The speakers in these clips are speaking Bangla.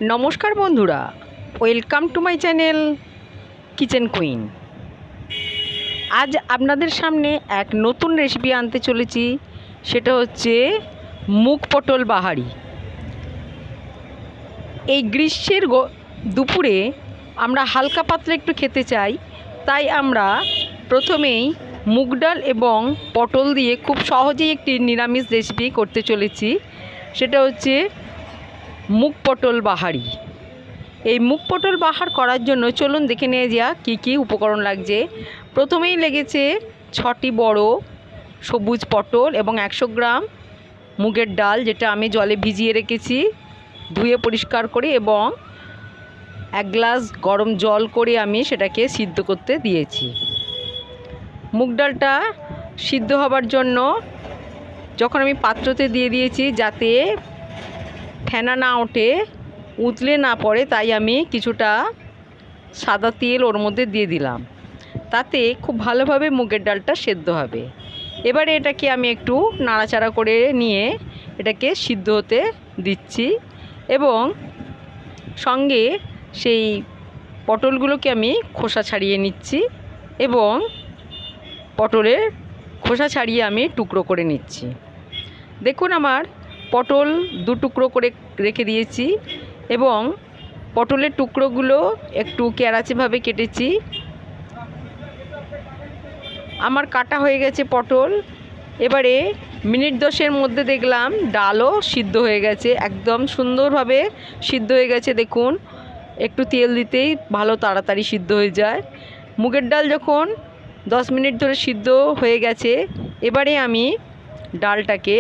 নমস্কার বন্ধুরা, welcome to my channel kitchen queen. আজ আপনাদের সামনে এক নতুন রেসিপি আনতে চলেছি, সেটা হচ্ছে মুগ পটল বাহারি। এই গ্রীষ্মের দুপুরে আমরা হালকা পাতলা একটু খেতে চাই, তাই আমরা প্রথমেই মুগ ডাল এবং পটল দিয়ে খুব সহজেই একটি নিরামিষ রেসিপি করতে চলেছি, সেটা হচ্ছে মুগ পটল বাহারি। এই মুগ পটল বাহার করার জন্য চলুন দেখে নিয়ে যাক কী কী উপকরণ লাগছে। প্রথমেই লেগেছে 6টি বড় সবুজ পটল এবং 100 গ্রাম মুগের ডাল, যেটা আমি জলে ভিজিয়ে রেখেছি ধুয়ে পরিষ্কার করে, এবং 1 গ্লাস গরম জল করে আমি সেটাকে সিদ্ধ করতে দিয়েছি। মুগ ডালটা সিদ্ধ হবার জন্য যখন আমি পাত্রতে দিয়ে দিয়েছি, যাতে ফেনা না ওঠে, উতলে না পড়ে, তাই আমি কিছুটা সাদা তেল ওর মধ্যে দিয়ে দিলাম, তাতে খুব ভালোভাবে মুগের ডালটা সেদ্ধ হবে। এবারে এটাকে আমি একটু নাড়াচাড়া করে নিয়ে এটাকে সিদ্ধ হতে দিচ্ছি, এবং সঙ্গে সেই পটলগুলোকে আমি খোসা ছাড়িয়ে নিচ্ছি, এবং পটলের খোসা ছাড়িয়ে আমি টুকরো করে নিচ্ছি। দেখুন, আমার পটল 2 টুকরো করে রেখে দিয়েছি, এবং পটলের টুকরোগুলো একটু ক্যারাচেভাবে কেটেছি। আমার কাটা হয়ে গেছে পটল। এবারে মিনিট 10-এর মধ্যে দেখলাম ডালও সিদ্ধ হয়ে গেছে, একদম সুন্দরভাবে সিদ্ধ হয়ে গেছে। দেখুন, একটু তেল দিতেই ভালো তাড়াতাড়ি সিদ্ধ হয়ে যায়। মুগের ডাল যখন 10 মিনিট ধরে সিদ্ধ হয়ে গেছে, এবারে আমি ডালটাকে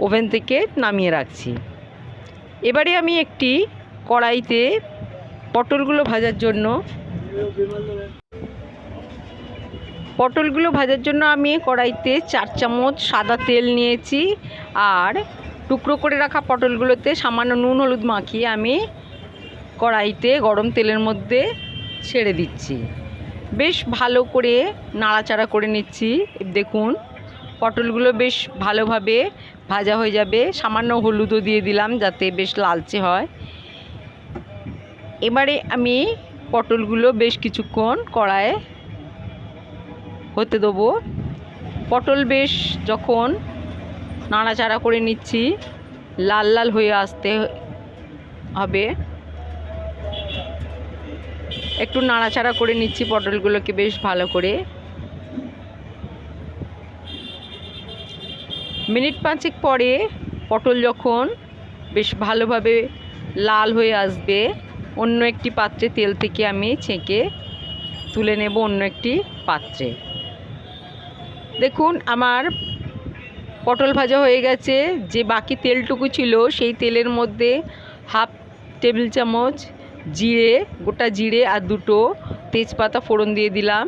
ওভেন থেকে নামিয়ে রাখছি। এবারে আমি একটি কড়াইতে পটলগুলো ভাজার জন্য আমি কড়াইতে 4 চামচ সাদা তেল নিয়েছি, আর টুকরো করে রাখা পটলগুলোতে সামান্য নুন হলুদ মাখিয়ে আমি কড়াইতে গরম তেলের মধ্যে ছেড়ে দিচ্ছি। বেশ ভালো করে নাড়াচাড়া করে নিচ্ছি। দেখুন, পটলগুলো বেশ ভালোভাবে ভাজা হয়ে যাবে। সামান্য হলুদও দিয়ে দিলাম যাতে বেশ লালচে হয়। এবারে আমি পটলগুলো বেশ কিছুক্ষণ কড়াইয়ে হতে দেবো। পটল বেশ যখন নাড়াচাড়া করে নিচ্ছি, লাল লাল হয়ে আসতে হবে, একটু নাড়াচাড়া করে নিচ্ছি পটলগুলোকে বেশ ভালো করে। মিনিট 5 পরে পটল যখন বেশ ভালোভাবে লাল হয়ে আসবে, অন্য একটি পাত্রে তেল থেকে আমি ছেঁকে তুলে নেব অন্য একটি পাত্রে। দেখুন, আমার পটল ভাজা হয়ে গেছে। যে বাকি তেলটুকু ছিল, সেই তেলের মধ্যে 1/2 টেবিল চামচ জিরে, গোটা জিরে আর 2টো তেজপাতা ফোড়ন দিয়ে দিলাম।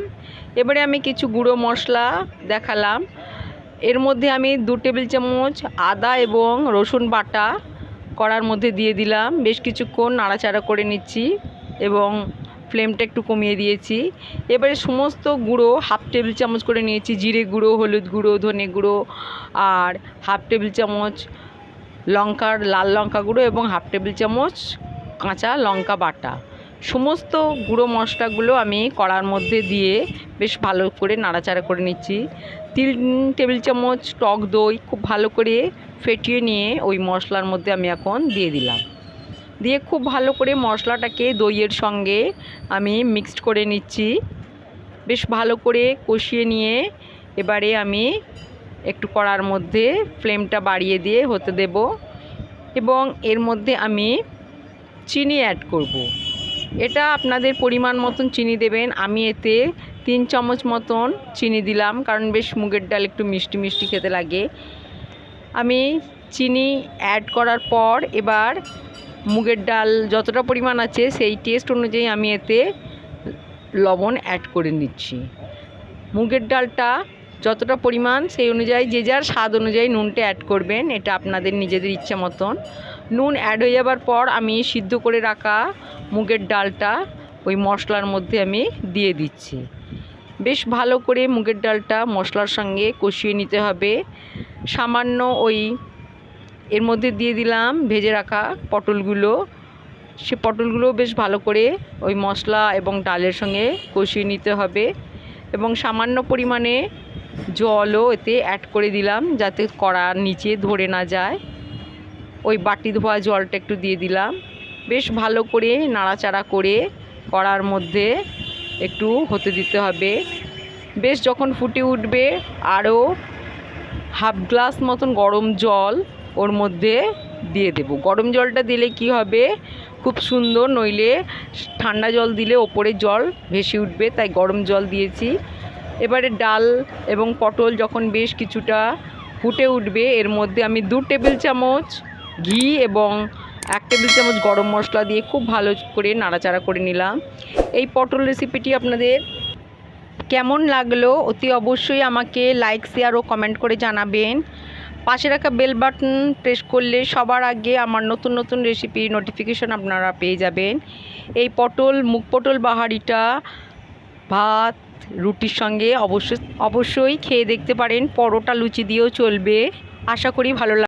এবারে আমি কিছু গুঁড়ো মশলা দেখালাম। এর মধ্যে আমি 2 টেবিল চামচ আদা এবং রসুন বাটা কড়ার মধ্যে দিয়ে দিলাম। বেশ কিছুক্ষণ নাড়াচাড়া করে নিচ্ছি, এবং ফ্লেমটা একটু কমিয়ে দিয়েছি। এবারে সমস্ত গুঁড়ো 1/2 টেবিল চামচ করে নিয়েছি। জিরে গুঁড়ো, হলুদ গুঁড়ো, ধনে গুঁড়ো, আর 1/2 টেবিল চামচ লাল লঙ্কা গুঁড়ো, এবং 1/2 টেবিল চামচ কাঁচা লঙ্কা বাটা। সমস্ত গুঁড়ো মশলাগুলো আমি কড়ার মধ্যে দিয়ে বেশ ভালো করে নাড়াচাড়া করে নিচ্ছি। 3 টেবিল চামচ টক দই খুব ভালো করে ফেটিয়ে নিয়ে ওই মশলার মধ্যে আমি এখন দিয়ে দিলাম। দিয়ে খুব ভালো করে মশলাটাকে দইয়ের সঙ্গে আমি মিক্সড করে নিচ্ছি, বেশ ভালো করে কষিয়ে নিয়ে এবারে আমি একটু কড়ার মধ্যে ফ্লেমটা বাড়িয়ে দিয়ে হতে দেব, এবং এর মধ্যে আমি চিনি অ্যাড করব। এটা আপনাদের পরিমাণ মতন চিনি দেবেন। আমি এতে 3 চামচ মতন চিনি দিলাম, কারণ বেশ মুগের ডাল একটু মিষ্টি মিষ্টি খেতে লাগে। আমি চিনি অ্যাড করার পর এবার মুগের ডাল যতটা পরিমাণ আছে সেই টেস্ট অনুযায়ী আমি এতে লবণ অ্যাড করে নিচ্ছি। মুগের ডালটা যতটা পরিমাণ সেই অনুযায়ী যে যার স্বাদ অনুযায়ী নুনটা অ্যাড করবেন, এটা আপনাদের নিজেদের ইচ্ছা মতন। নুন অ্যাড হয়ে যাবার পর আমি সিদ্ধ করে রাখা মুগের ডালটা ওই মশলার মধ্যে আমি দিয়ে দিচ্ছি। বেশ ভালো করে মুগের ডালটা মশলার সঙ্গে কষিয়ে নিতে হবে। সামান্য ওই এর মধ্যে দিয়ে দিলাম ভেজে রাখা পটলগুলো। সে পটলগুলো বেশ ভালো করে ওই মশলা এবং ডালের সঙ্গে কষিয়ে নিতে হবে এবং সামান্য পরিমাণে জলও এতে অ্যাড করে দিলাম যাতে কড়ার নিচে ধরে না যায়। ওই বাটি ধোয়া জলটা একটু দিয়ে দিলাম। বেশ ভালো করে নাড়াচাড়া করে কড়ার মধ্যে একটু হতে দিতে হবে। বেশ যখন ফুটে উঠবে আরও হাফ গ্লাস মতন গরম জল ওর মধ্যে দিয়ে দেব। গরম জলটা দিলে কি হবে, খুব সুন্দর, নইলে ঠান্ডা জল দিলে ওপরে জল ভেসে উঠবে, তাই গরম জল দিয়েছি। এবারে ডাল এবং পটল যখন বেশ কিছুটা ফুটে উঠবে এর মধ্যে আমি 2 টেবিল চামচ ঘি এবং 1 টেবিল চামচ গরম মশলা দিয়ে খুব ভালো করে নাড়াচাড়া করে নিলাম। এই পটল রেসিপিটি আপনাদের কেমন লাগলো অতি অবশ্যই আমাকে লাইক, শেয়ার ও কমেন্ট করে জানাবেন। পাশে রাখা বেল বাটন প্রেস করলে সবার আগে আমার নতুন নতুন রেসিপির নোটিফিকেশন আপনারা পেয়ে যাবেন। এই মুগ পটল বাহারিটা ভাত রুটির সঙ্গে অবশ্যই খেয়ে দেখতে পারেন, পরোটা লুচি দিয়েও চলবে। আশা করি ভালো